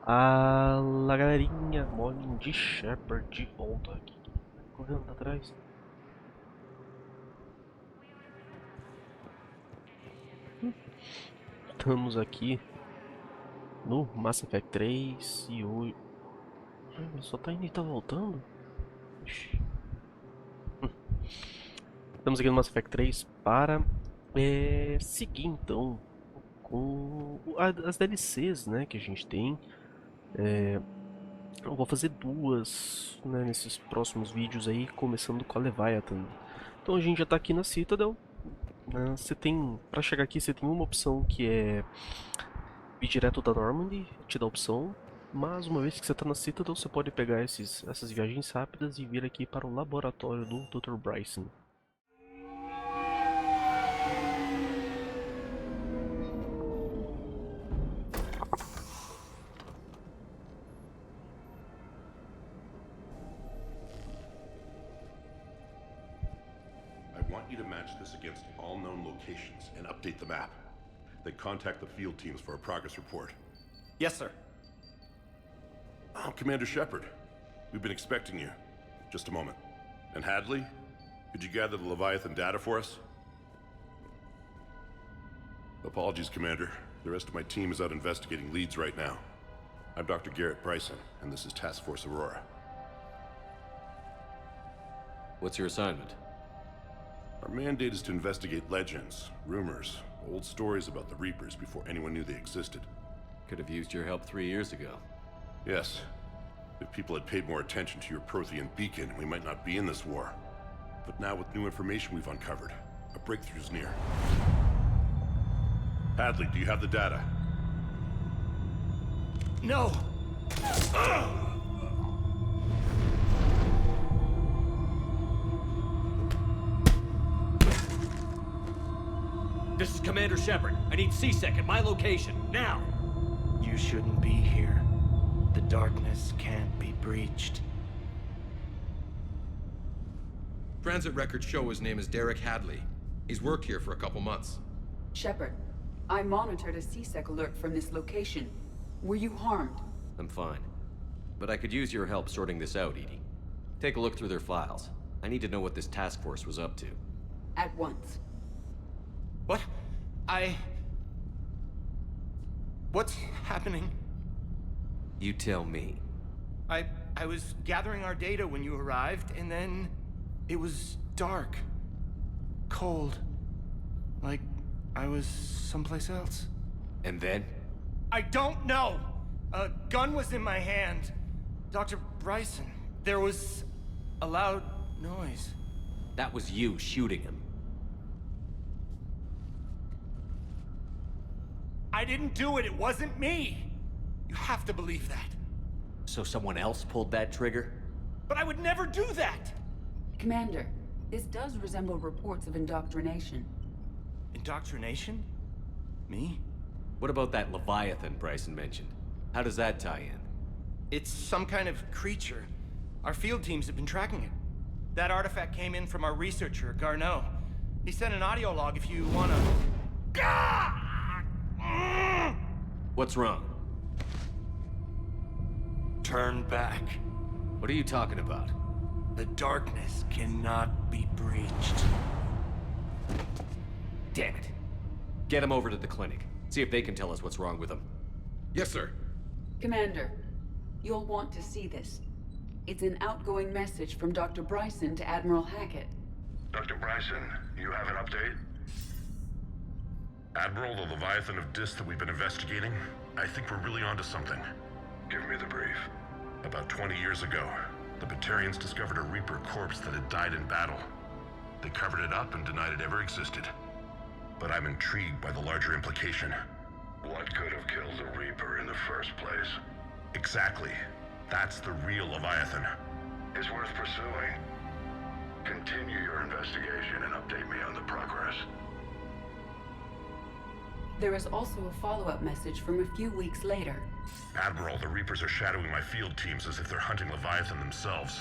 Fala galerinha, Molin G Sheperd de volta aqui, correndo pra trás. Estamos aqui no Mass Effect 3 e hoje... só tá indo e tá voltando? Estamos aqui no Mass Effect 3 para seguir então com as DLCs, né, que a gente tem. Eu vou fazer duas, né, nesses próximos vídeos aí, começando com a Leviathan. Então a gente já tá aqui na Citadel, né? Você tem, para chegar aqui você tem uma opção que é vir direto da Normandy, te dá a opção, mas uma vez que você tá na Citadel você pode pegar essas viagens rápidas e vir aqui para o laboratório do Dr. Bryson. I want you to match this against all known locations and update the map. Then contact the field teams for a progress report. Yes, sir. I'm Commander Sheperd. We've been expecting you. Just a moment. And Hadley, could you gather the Leviathan data for us? Apologies, Commander. The rest of my team is out investigating leads right now. I'm Dr. Garrett Bryson, and this is Task Force Aurora. What's your assignment? Our mandate is to investigate legends, rumors, old stories about the Reapers before anyone knew they existed. Could have used your help 3 years ago. Yes. If people had paid more attention to your Prothean beacon, we might not be in this war. But now with new information we've uncovered, a breakthrough's near. Hadley, do you have the data? No! This is Commander Sheperd. I need C-Sec at my location, now! You shouldn't be here. The darkness can't be breached. Transit records show his name is Derek Hadley. He's worked here for a couple months. Sheperd, I monitored a C-Sec alert from this location. Were you harmed? I'm fine. But I could use your help sorting this out, Edie. Take a look through their files. I need to know what this task force was up to. At once. What? What's happening? You tell me. I was gathering our data when you arrived, and then it was dark. Cold. Like I was someplace else. And then? I don't know! A gun was in my hand. Dr. Bryson, there was a loud noise. That was you shooting him. I didn't do it, it wasn't me! You have to believe that. So someone else pulled that trigger? But I would never do that! Commander, this does resemble reports of indoctrination. Indoctrination? Me? What about that Leviathan Bryson mentioned? How does that tie in? It's some kind of creature. Our field teams have been tracking it. That artifact came in from our researcher, GARNEAU. He sent an audio log if you wanna... What's wrong? Turn back. What are you talking about? The darkness cannot be breached. Damn it. Get him over to the clinic. See if they can tell us what's wrong with him. Yes, sir. Commander, you'll want to see this. It's an outgoing message from Dr. Bryson to Admiral Hackett. Dr. Bryson, you have an update? Admiral, the Leviathan of Dis that we've been investigating, I think we're really onto something. Give me the brief. About 20 years ago, the Batarians discovered a Reaper corpse that had died in battle. They covered it up and denied it ever existed. But I'm intrigued by the larger implication. What could have killed the Reaper in the first place? Exactly. That's the real Leviathan. It's worth pursuing. Continue your investigation and update me on the progress. There is also a follow-up message from a few weeks later. Admiral, the Reapers are shadowing my field teams as if they're hunting Leviathan themselves.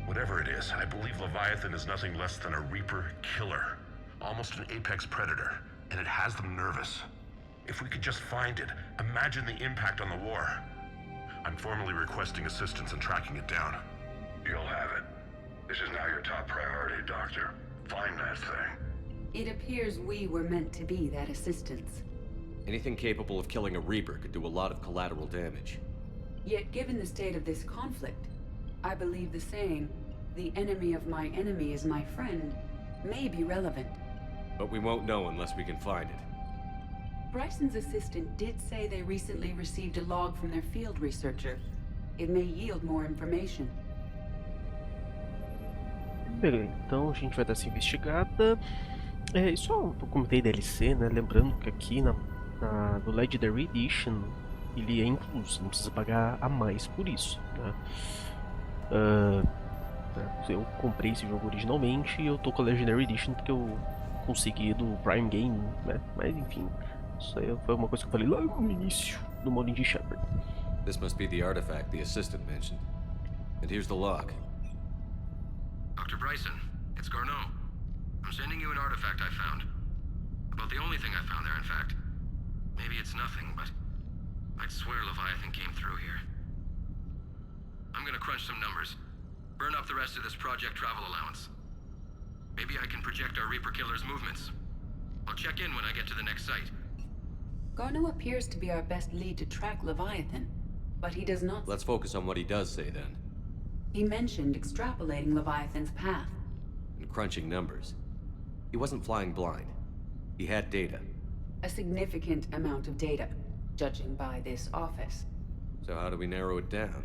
Whatever it is, I believe Leviathan is nothing less than a Reaper killer. Almost an apex predator, and it has them nervous. If we could just find it, imagine the impact on the war. I'm formally requesting assistance in tracking it down. You'll have it. This is now your top priority, Doctor. Find that thing. It appears we were meant to be that assistance. Anything capable of killing a Reaper could do a lot of collateral damage. Yet given the state of this conflict, I believe the saying, "The enemy of my enemy is my friend," may be relevant. But we won't know unless we can find it. Bryson's assistant did say they recently received a log from their field researcher. It may yield more information. Beleza, então a gente vai dar essa investigada. E só eu comentei DLC, né? Lembrando que aqui no Legendary Edition ele é incluso, não precisa pagar a mais por isso, né? Eu comprei esse jogo originalmente e eu tô com a Legendary Edition porque eu consegui do Prime Game, né? Mas enfim, isso aí foi uma coisa que eu falei lá no início do Molin G Sheperd. This must be the artifact the assistant mentioned. And here's the log. Dr. Bryson, it's GARNEAU. I'm sending you an artifact I found. About the only thing I found there, in fact. Maybe it's nothing, but I'd swear Leviathan came through here. I'm gonna crunch some numbers. Burn up the rest of this project travel allowance. Maybe I can project our Reaper killer's movements. I'll check in when I get to the next site. GARNEAU appears to be our best lead to track Leviathan, but he does not... Let's focus on what he does say then. He mentioned extrapolating Leviathan's path. And crunching numbers. He wasn't flying blind. He had data. A significant amount of data, judging by this office. So how do we narrow it down?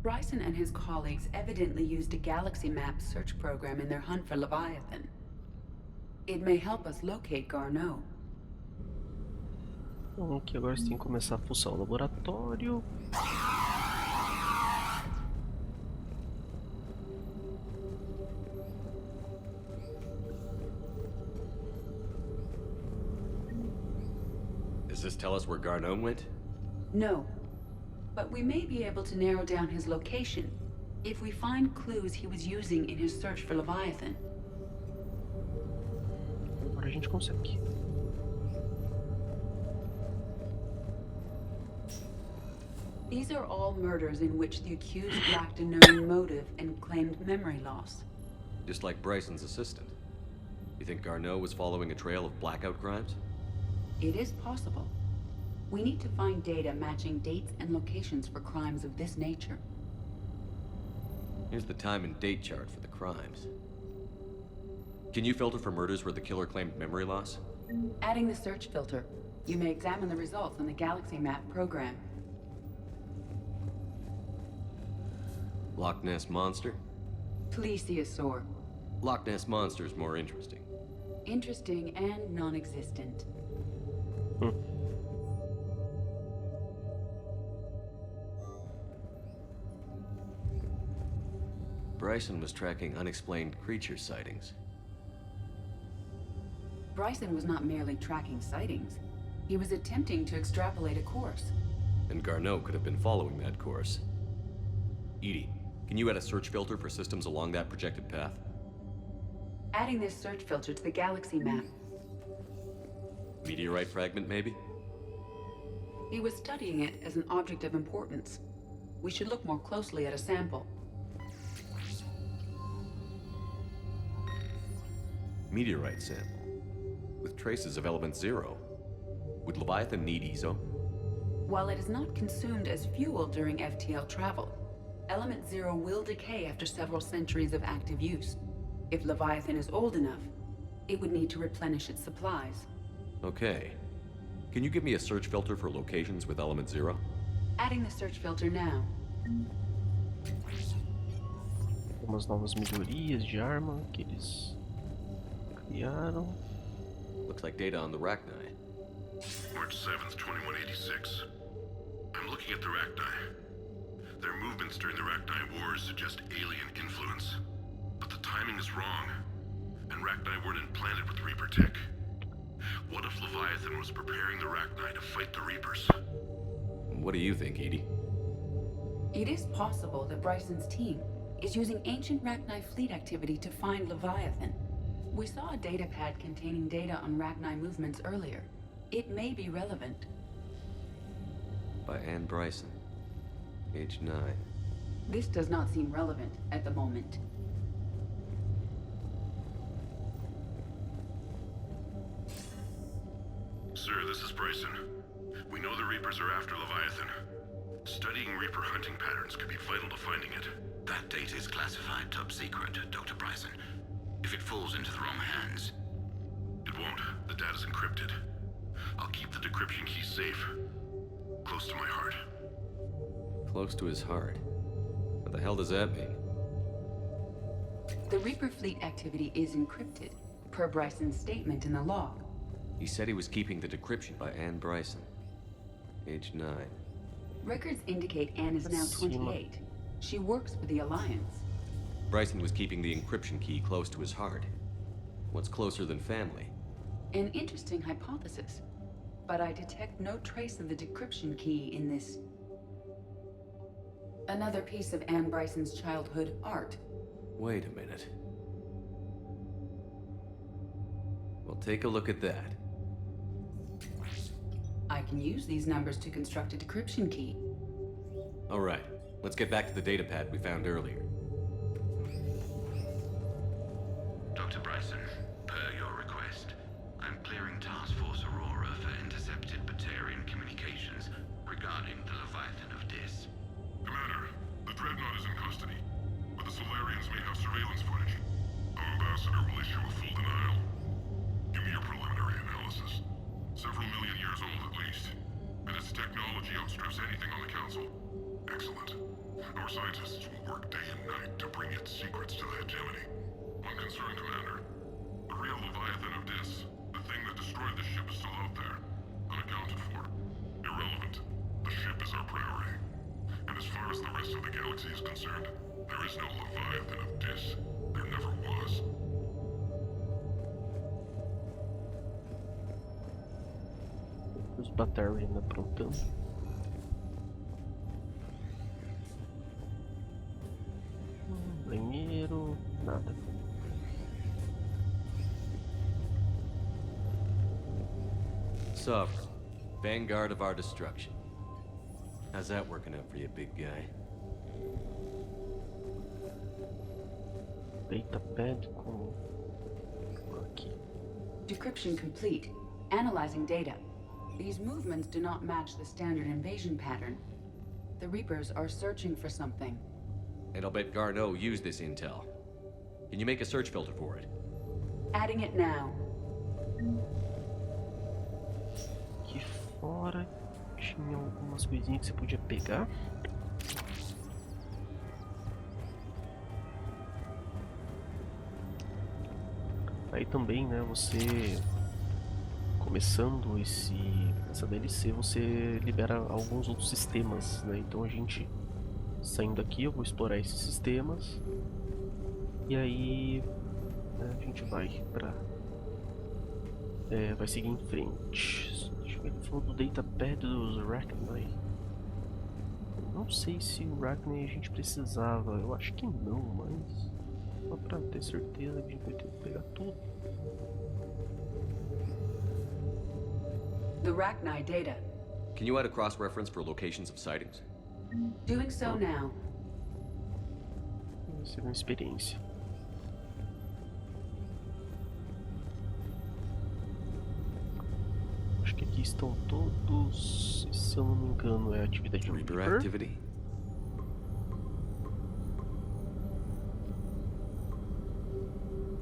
Bryson and his colleagues evidently used a galaxy map search program in their hunt for Leviathan. It may help us locate GARNEAU. Bom, aqui agora você tem que começar a fuçar o laboratório. Does this tell us where GARNEAU went? No, but we may be able to narrow down his location if we find clues he was using in his search for Leviathan. Agora a gente consegue. These are all murders in which the accused lacked a known motive and claimed memory loss. Just like Bryson's assistant. You think GARNEAU was following a trail of blackout crimes? It is possible. We need to find data matching dates and locations for crimes of this nature. Here's the time and date chart for the crimes. Can you filter for murders where the killer claimed memory loss? Adding the search filter, you may examine the results in the Galaxy Map program. Loch Ness Monster? Plesiosaur. Loch Ness Monster is more interesting. Interesting and non-existent. Bryson was tracking unexplained creature sightings. Bryson was not merely tracking sightings. He was attempting to extrapolate a course. And GARNEAU could have been following that course. Edie, can you add a search filter for systems along that projected path? Adding this search filter to the Galaxy Map. Meteorite fragment, maybe? He was studying it as an object of importance. We should look more closely at a sample. Meteorite sample, with traces of element 0. Would Leviathan need ESO? While it is not consumed as fuel during FTL travel, element 0 will decay after several centuries of active use. If Leviathan is old enough, it would need to replenish its supplies. Okay. Can you give me a search filter for locations with element 0? Adding the search filter now. Algumas novas melhorias de arma que eles criaram. Looks like data on the Rachni. March 7th, 2186. I'm looking at the Rachni. Their movements during the Rachni Wars suggest alien influence. But the timing is wrong, and Rachni weren't implanted with Reaper tech. What if Leviathan was preparing the Rachni to fight the Reapers? What do you think, Edie? It is possible that Bryson's team is using ancient Rachni fleet activity to find Leviathan. We saw a datapad containing data on Rachni movements earlier. It may be relevant. By Anne Bryson. Age 9. This does not seem relevant at the moment. Sir, this is Bryson. We know the Reapers are after Leviathan. Studying Reaper hunting patterns could be vital to finding it. That data is classified top secret, Dr. Bryson. If it falls into the wrong hands... It won't. The data's encrypted. I'll keep the decryption key safe. Close to my heart. Close to his heart. What the hell does that mean? The Reaper fleet activity is encrypted, per Bryson's statement in the log. He said he was keeping the decryption by Anne Bryson. Age 9. Records indicate Anne is now 28. She works for the Alliance. Bryson was keeping the encryption key close to his heart. What's closer than family? An interesting hypothesis, but I detect no trace of the decryption key in this. Another piece of Anne Bryson's childhood art. Wait a minute. Well, take a look at that. I can use these numbers to construct a decryption key. All right, let's get back to the data pad we found earlier. Dr. Bryson, per your request, I'm clearing Task Force Aurora for intercepted Batarian communications regarding the Leviathan of Dis. Commander, the Dreadnought is in custody, but the Solarians may have surveillance footage. Our ambassador will issue a full denial. Give me your preliminary analysis. Several million years old at least, and its technology outstrips anything on the Council. Excellent. Our scientists will work day and night to bring its secrets to the hegemony. One concern, Commander. The real Leviathan of Dis, the thing that destroyed the ship, is still out there, unaccounted for. Irrelevant. The ship is our priority. And as far as the rest of the galaxy is concerned, there is no Leviathan of Dis. There never was. Os Batarian aprontando. Engenheiro, nada. Sovereign, vanguard of our destruction. How's that working out for you, big guy? Datapad com... aqui. Decryption complete. Analyzing data. These movements do not match the standard invasion pattern. The Reapers are searching for something. And I'll bet GARNEAU used this intel. Can you make a search filter for it? Adding it now. Aqui fora tinha algumas coisinhas que você podia pegar. Aí também, né, você começando essa DLC, você libera alguns outros sistemas, né? Então a gente saindo aqui, eu vou explorar esses sistemas e aí, né, a gente vai pra vai seguir em frente. Deixa eu ver, ele falou do datapad dos Arachnai. Não sei se o Arachnai a gente precisava, eu acho que não, mas só pra ter certeza que a gente vai ter que pegar tudo. The Arachnai data. Can you add a cross-reference for locations of sightings? Doing so now. Vai ser uma experiência. Acho que aqui estão todos, se eu não me engano, é a atividade de Reaper Reaper. activity.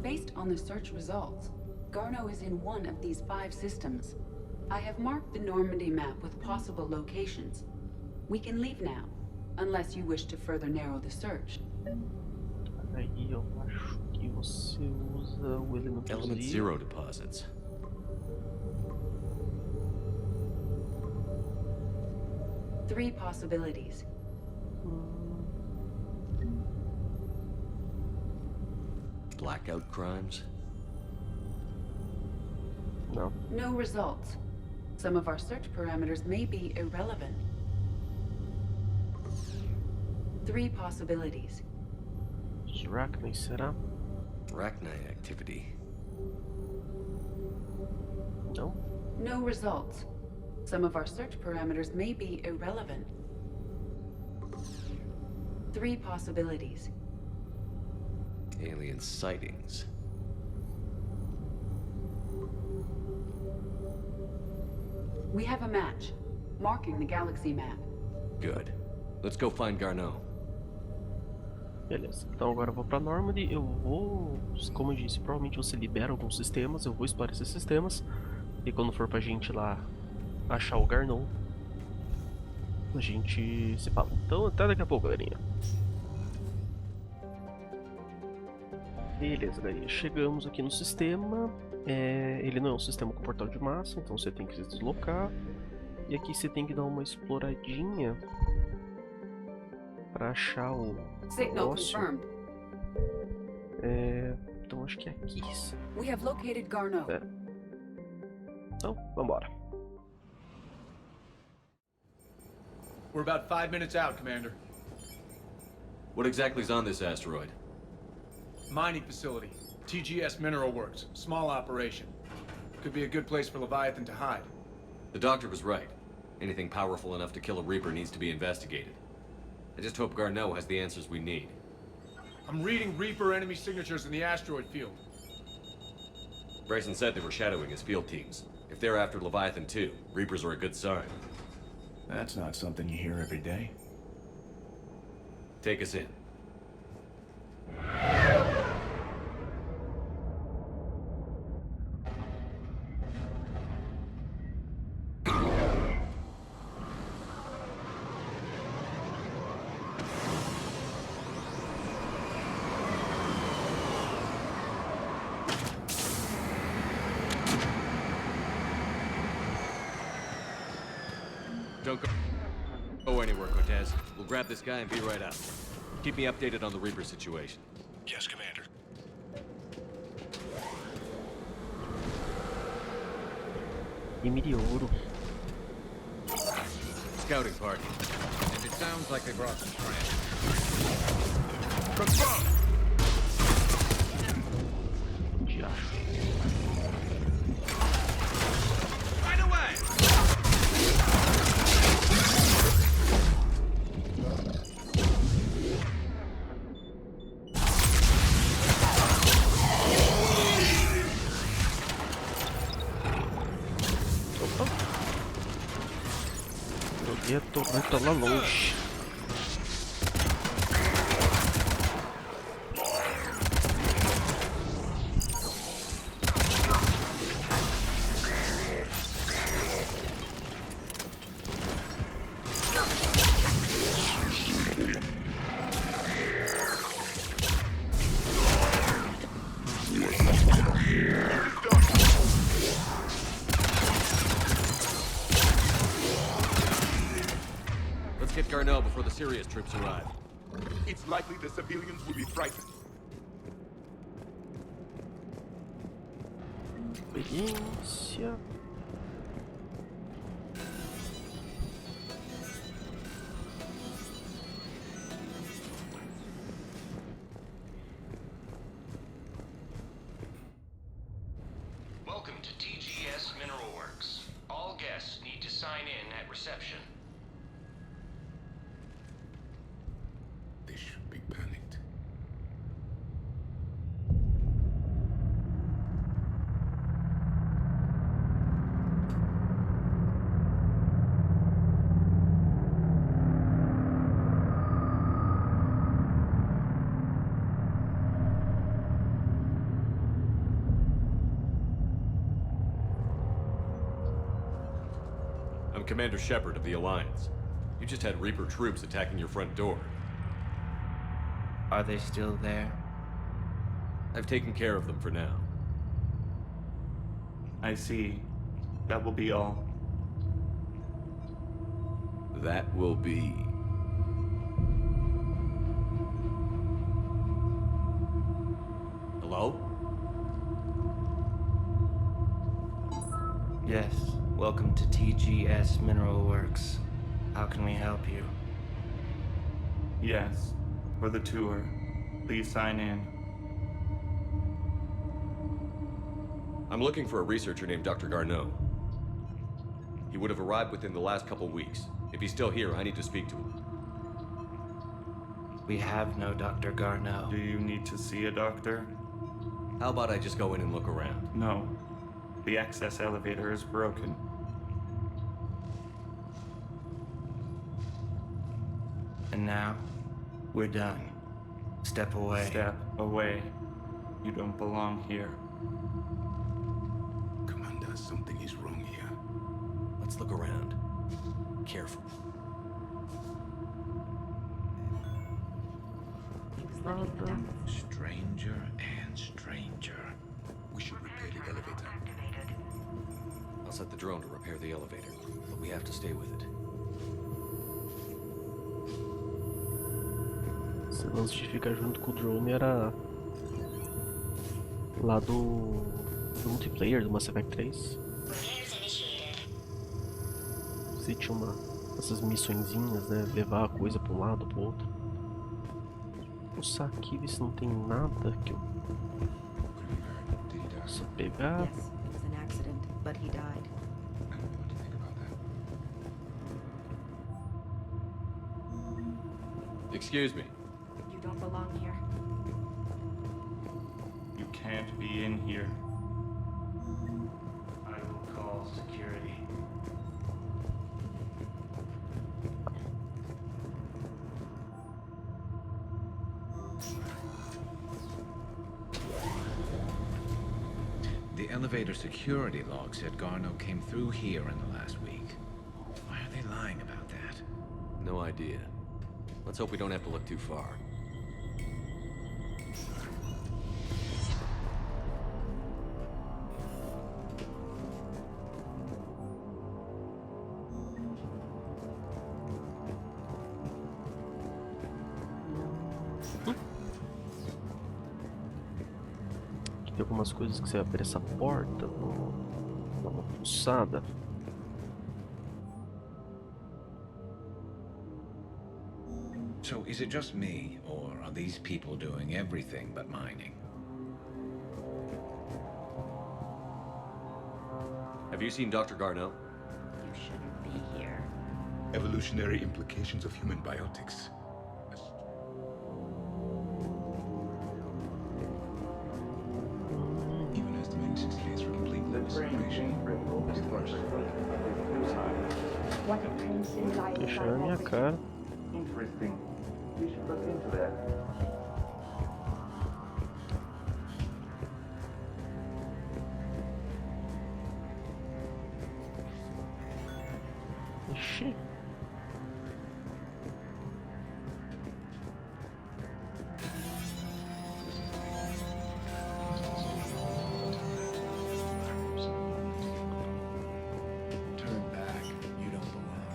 Based on the search results, GARNEAU is in one of these 5 systems. I have marked the Normandy map with possible locations. We can leave now, unless you wish to further narrow the search. Aí eu acho que você usa o elemento Element Z. 0 deposits. Three possibilities. Blackout crimes? Não. No results. Some of our search parameters may be irrelevant. Three possibilities. Os Arachnai, será? Arachnai activity. Não. No results. Some of our search parameters may be irrelevant. 3 possibilities. Alien sightings. We have a match, marking the galaxy map. Good. Let's go find Garneau. Beleza, então agora eu vou pra Normandy, eu vou, como eu disse, provavelmente você libera alguns sistemas, eu vou explorar esses sistemas, e quando for pra gente lá achar o Garneau, a gente se fala. Então até daqui a pouco, galerinha. Beleza, galerinha, chegamos aqui no sistema, ele não é um sistema com portal de massa, então você tem que se deslocar, e aqui você tem que dar uma exploradinha pra achar o Signal negócio. confirmed. Então acho que é aqui. We have located Garneau. Então, vambora. We're about 5 minutes out, Commander. What exactly is on this asteroid? Mining facility. TGS Mineral Works. Small operation. Could be a good place for Leviathan to hide. The doctor was right. Anything powerful enough to kill a Reaper needs to be investigated. I just hope Garneau has the answers we need. I'm reading Reaper enemy signatures in the asteroid field. Bryson said they were shadowing his field teams. If they're after Leviathan too, Reapers are a good sign. That's not something you hear every day. Take us in. Don't go anywhere, Cortez. We'll grab this guy and be right out. Keep me updated on the Reaper situation. Yes, Commander. Time de ouro. Scouting party. And it sounds like they brought some friends. De acho. Right away! Joguei a torreta lá longe. Let's get Garneau before the serious troops arrive. It's likely the civilians will be frightened. Experiência. Welcome to TGS Mineral Works. All guests need to sign in at reception. They should be panicked. I'm Commander Sheperd of the Alliance. You just had Reaper troops attacking your front door. Are they still there? I've taken care of them for now. I see. That will be all. That will be... Hello? Yes. Welcome to TGS Mineral Works. How can we help you? Yes. For the tour. Please sign in. I'm looking for a researcher named Dr. Garneau. He would have arrived within the last couple weeks. If he's still here, I need to speak to him. We have no Dr. Garneau. Do you need to see a doctor? How about I just go in and look around? No. The access elevator is broken. And now, we're done. Step away. Step away. You don't belong here. Commander, something is wrong here. Let's look around. Careful. Stranger and stranger. We should repair the elevator. I'll set the drone to repair the elevator, but we have to stay with it. Esse lance de ficar junto com o drone era lá do multiplayer do Mass Effect 3. Você tinha essas missõezinhas, né? Levar a coisa para um lado, para o outro. Vou pulsar aqui, ver se não tem nada que eu possa pegar. Yes, it was an accident, but he died. Excuse me. You don't belong here. You can't be in here. I will call security. The elevator security log said Garneau came through here in the last week. Why are they lying about that? No idea. Let's hope we don't have to look too far. Aqui tem algumas coisas que você abre essa porta. Vou dar uma pulsada. So is it just me, or are these people doing everything but mining? Have you seen Dr. Garneau? You shouldn't be here. Evolutionary implications of human biotics. Even estimating 6 days for complete liver separation. It works. What a prince in life Deixando a minha cara. Interesting. We should look into that. Ixi. Turn back. You don't belong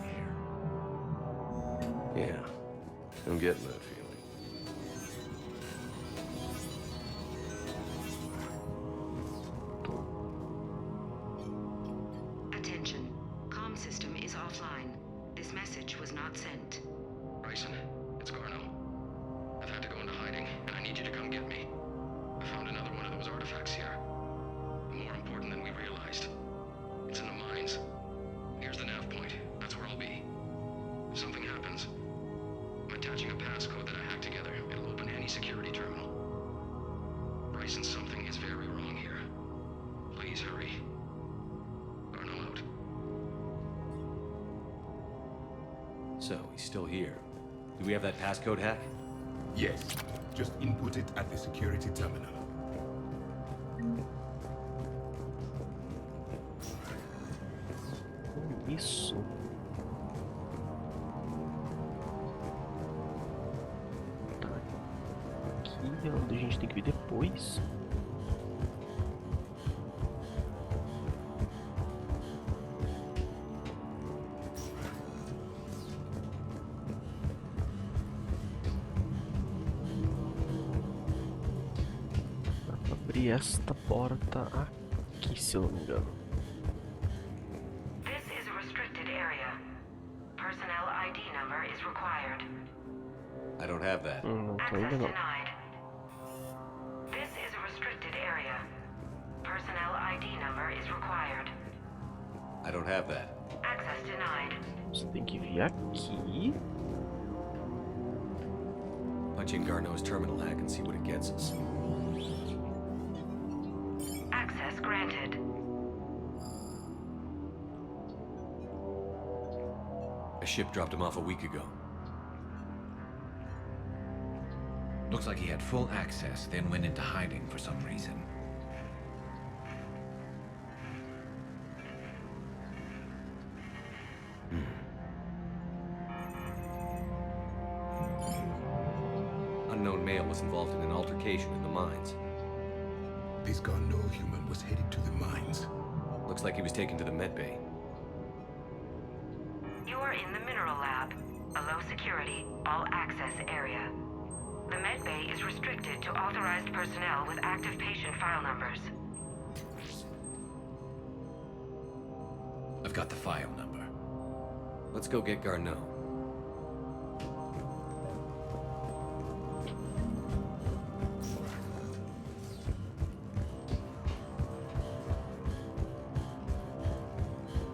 here. Yeah. I'm getting that feeling. Attention. Comm system is offline. This message was not sent. Bryson, it's Garneau. I've had to go into hiding, and I need you to come get me. I found another one of those artifacts here. More important than we realized. It's in the mines. Here's the nav point. That's where I'll be. If something happens, I'm attaching a passcode that I hacked together. It'll open any security terminal. Bryson, something is very wrong here. Please hurry. Garneau out. So, he's still here. Do we have that passcode hack? Yes. Just input it at the security terminal. Isso. Tá. Aqui é onde a gente tem que vir depois. Dá pra abrir esta porta aqui, se eu não me engano. This is a restricted area. Personnel ID number is required. I don't have that. Não tô Access ainda não. denied. This is a restricted area. Personnel ID number is required. I don't have that. Access denied. Você tem que vir aqui. Punch in Garneau's terminal hack and see what it gets us. Access granted. A ship dropped him off a week ago. Looks like he had full access, then went into hiding for some reason. Unknown male was involved in an altercation in the mines. This GARNEAU human was headed to the mines. Looks like he was taken to the medbay. You are in the mineral lab, a low security, all access area. The medbay is restricted to authorized personnel with active patient file numbers. I've got the file number. Let's go get Garneau.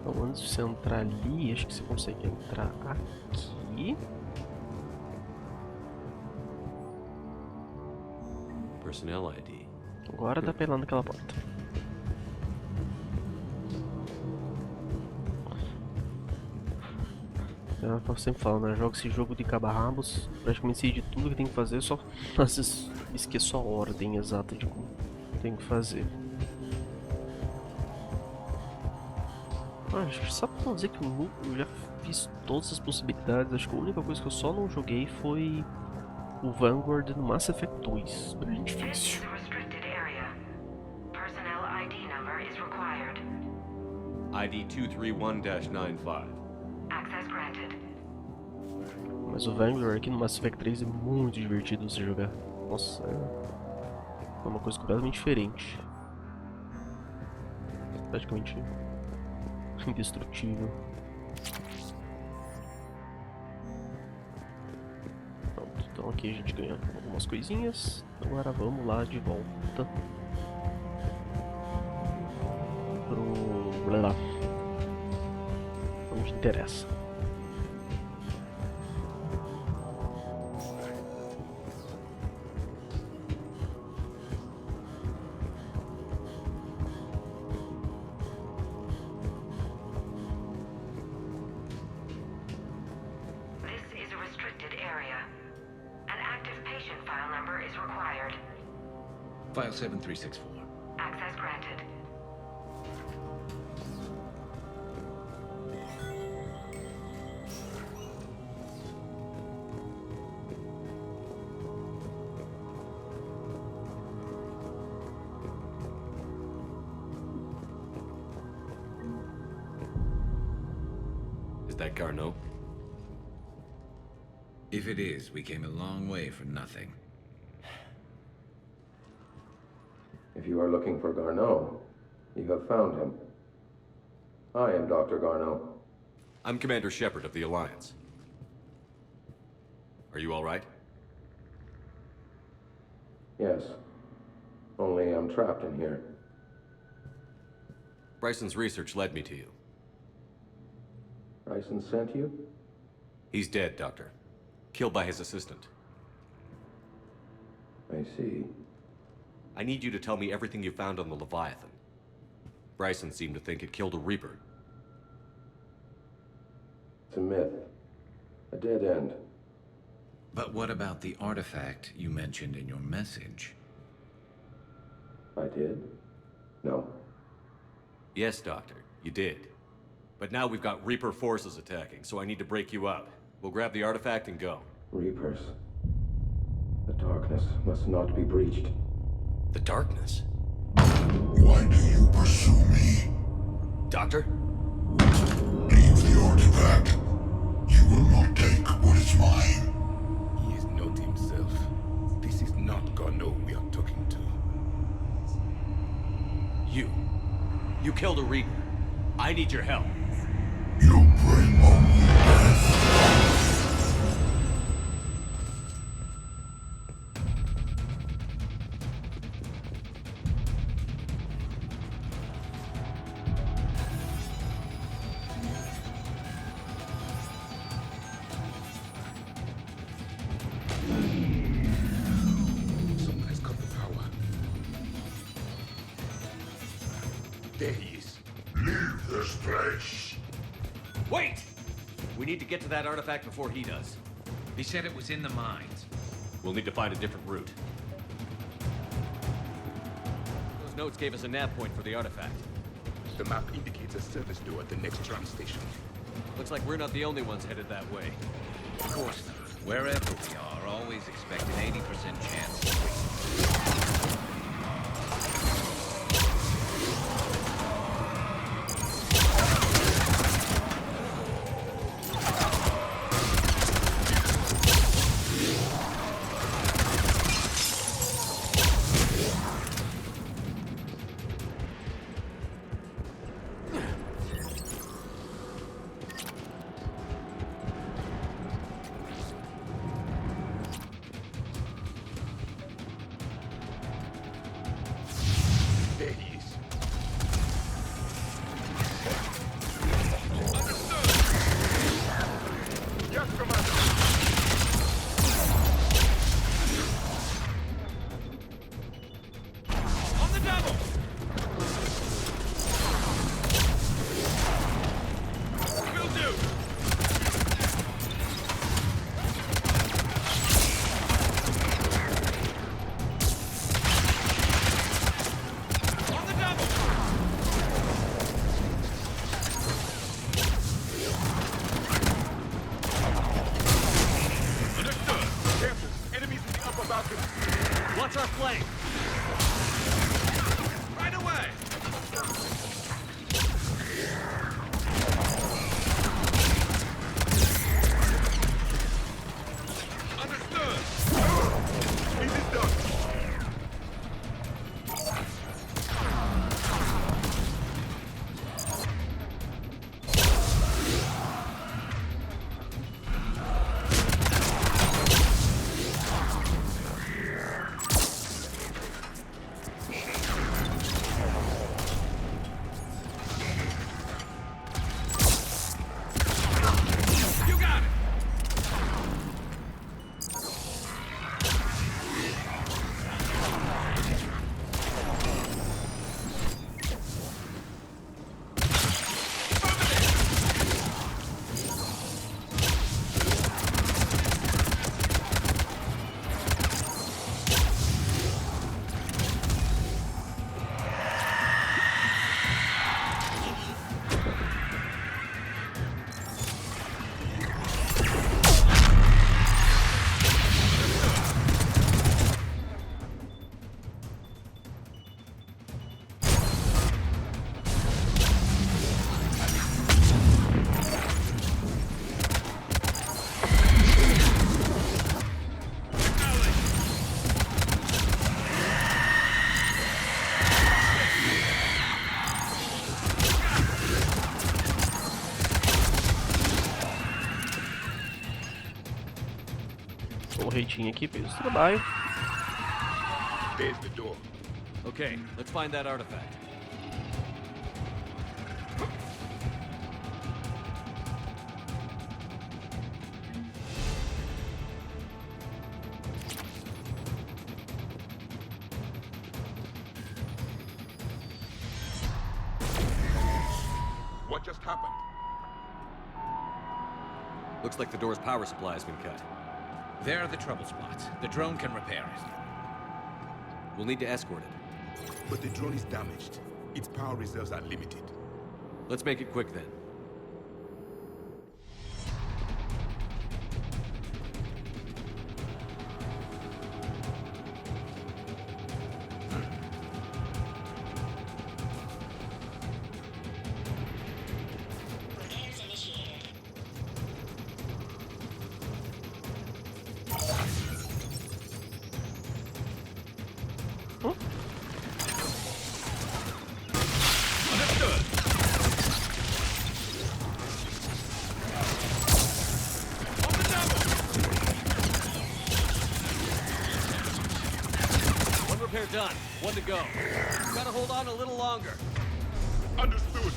Então, antes de você entrar ali, acho que você consegue entrar aqui. Personnel ID. Agora dá pra ir lá naquela porta. Eu sempre falo, né? Jogo esse jogo de cabo-a-rabos, praticamente sei de tudo que tem que fazer, só às vezes esqueço a ordem exata de como tem que fazer. Acho que só pra não dizer que eu já fiz todas as possibilidades, acho que a única coisa que eu só não joguei foi o Vanguard no Mass Effect 2, bem difícil. ID 231-95. Access granted. Mas o Vanguard aqui no Mass Effect 3 é muito divertido você jogar. Nossa, é uma coisa completamente diferente. Praticamente indestrutível. Pronto, então aqui a gente ganha algumas coisinhas. Agora vamos lá de volta pro... lá. Onde interessa. File 7364. Access granted. Is that Garneau? If it is, we came a long way for nothing. If you are looking for Garneau, you have found him. I am Dr. Garneau. I'm Commander Sheperd of the Alliance. Are you all right? Yes. Only I'm trapped in here. Bryson's research led me to you. Bryson sent you? He's dead, Doctor. Killed by his assistant. I see. I need you to tell me everything you found on the Leviathan. Bryson seemed to think it killed a Reaper. It's a myth. A dead end. But what about the artifact you mentioned in your message? I did? No. Yes, Doctor, you did. But now we've got Reaper forces attacking, so I need to break you up. We'll grab the artifact and go. Reapers. The darkness must not be breached. The darkness? Why do you pursue me? Doctor? Leave the artifact. You will not take what is mine. He is not himself. This is not Garneau we are talking to. You killed a Reaper. I need your help. You bring only death. There he is. Leave this place. Wait! We need to get to that artifact before he does. He said it was in the mines. We'll need to find a different route. Those notes gave us a nav point for the artifact. The map indicates a service door at the next tram station. Looks like we're not the only ones headed that way. Of course not. Wherever we are, always expect an 80% chance of winning. What's our flank? Right away! Understood! Leave this done! Porretinha aqui, fez o trabalho. There's the door. Okay, let's find that artifact. What just happened? Looks like the door's power supply has been cut. There are the trouble spots. The drone can repair it. We'll need to escort it. But the drone is damaged. Its power reserves are limited. Let's make it quick then. Done. One to go. Gotta hold on a little longer. Understood.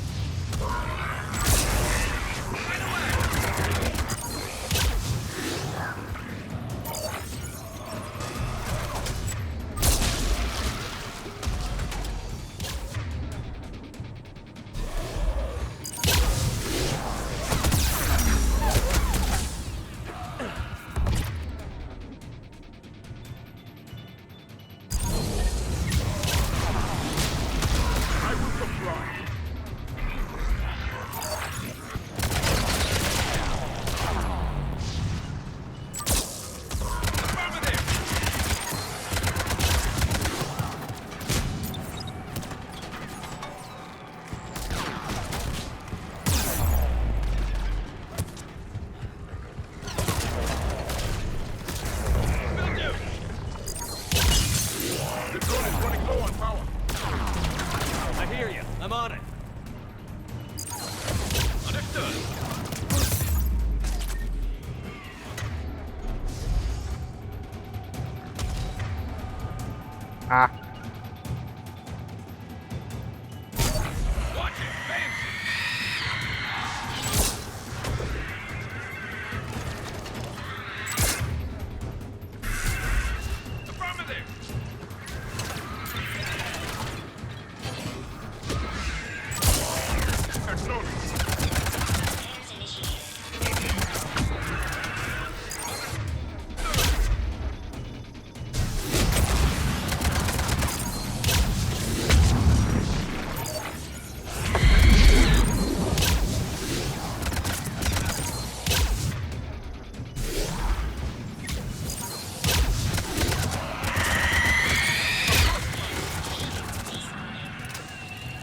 Ah.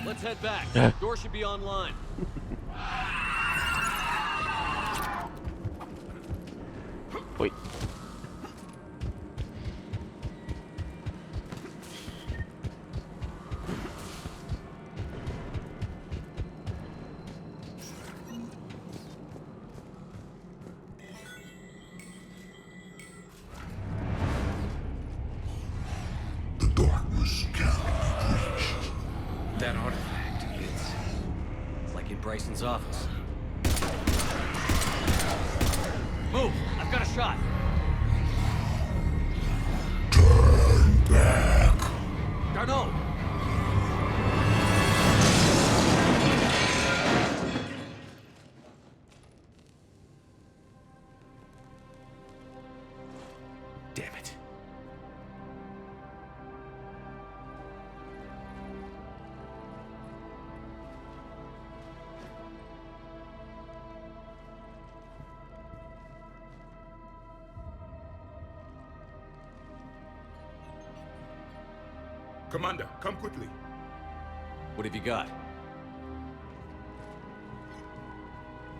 Let's head back. Door should be online. Oi. The darkness can't be breached. That artifact, it's like in Bryson's office. Move! I've got a shot. Turn back. Garneau! Damn it. Commander, come quickly. What have you got?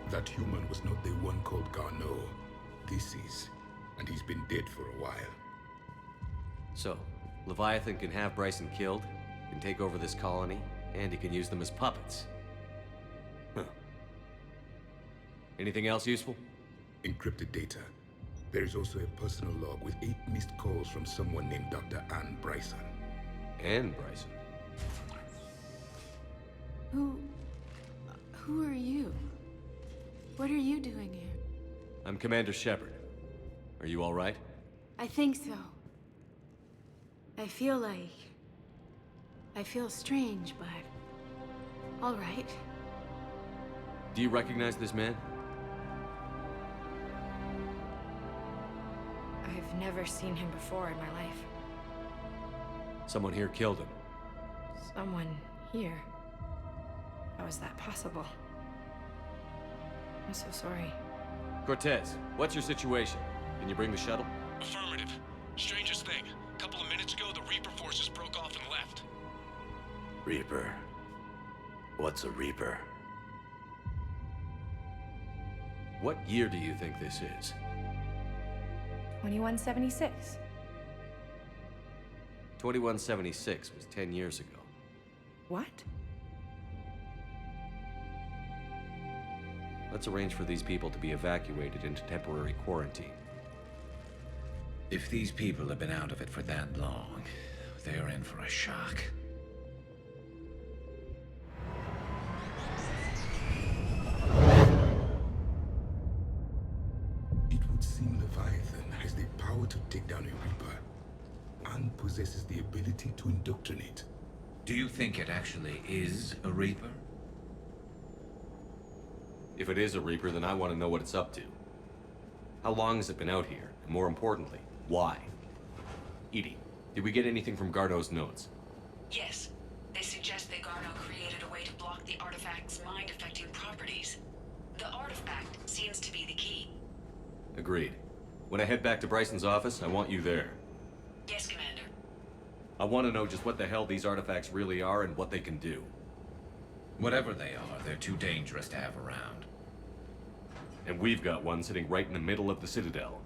That human was not the one called GARNEAU. This is, and he's been dead for a while. So, Leviathan can have Bryson killed, can take over this colony, and he can use them as puppets. Huh. Anything else useful? Encrypted data. There is also a personal log with 8 missed calls from someone named Dr. Anne Bryson. And Bryson. Who are you? What are you doing here? I'm Commander Sheperd. Are you all right? I think so. I feel strange, but all right. Do you recognize this man? I've never seen him before in my life. Someone here killed him. Someone here? How is that possible? I'm so sorry. Cortez, what's your situation? Can you bring the shuttle? Affirmative. Strangest thing. A couple of minutes ago, the Reaper forces broke off and left. Reaper? What's a Reaper? What year do you think this is? 2176. 2176 was 10 years ago. What? Let's arrange for these people to be evacuated into temporary quarantine. If these people have been out of it for that long, they're in for a shock. It would seem Leviathan has the power to take down a Reaper, and possesses the ability to indoctrinate. Do you think it actually is a Reaper? If it is a Reaper, then I want to know what it's up to. How long has it been out here? And more importantly, why? Edie, did we get anything from Garneau's notes? Yes. They suggest that Garneau created a way to block the artifact's mind-affecting properties. The artifact seems to be the key. Agreed. When I head back to Bryson's office, I want you there. Yes, Commander. I want to know just what the hell these artifacts really are and what they can do. Whatever they are, they're too dangerous to have around. And we've got one sitting right in the middle of the Citadel.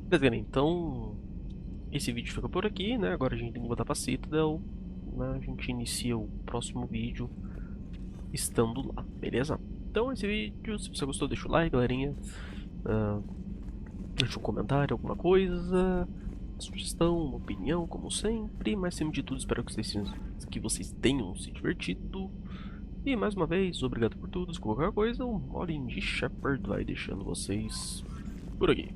Beleza, galera, então esse vídeo fica por aqui, né? Agora a gente tem que voltar pra Citadel, né? A gente inicia o próximo vídeo estando lá, beleza? Então esse vídeo, se você gostou, deixa o like, galerinha. Deixa um comentário, alguma coisa, sugestão, uma opinião, como sempre. Mas acima de tudo, espero que vocês tenham se divertido. E mais uma vez, obrigado por tudo. Se qualquer coisa, o Molin G Sheperd vai deixando vocês por aqui.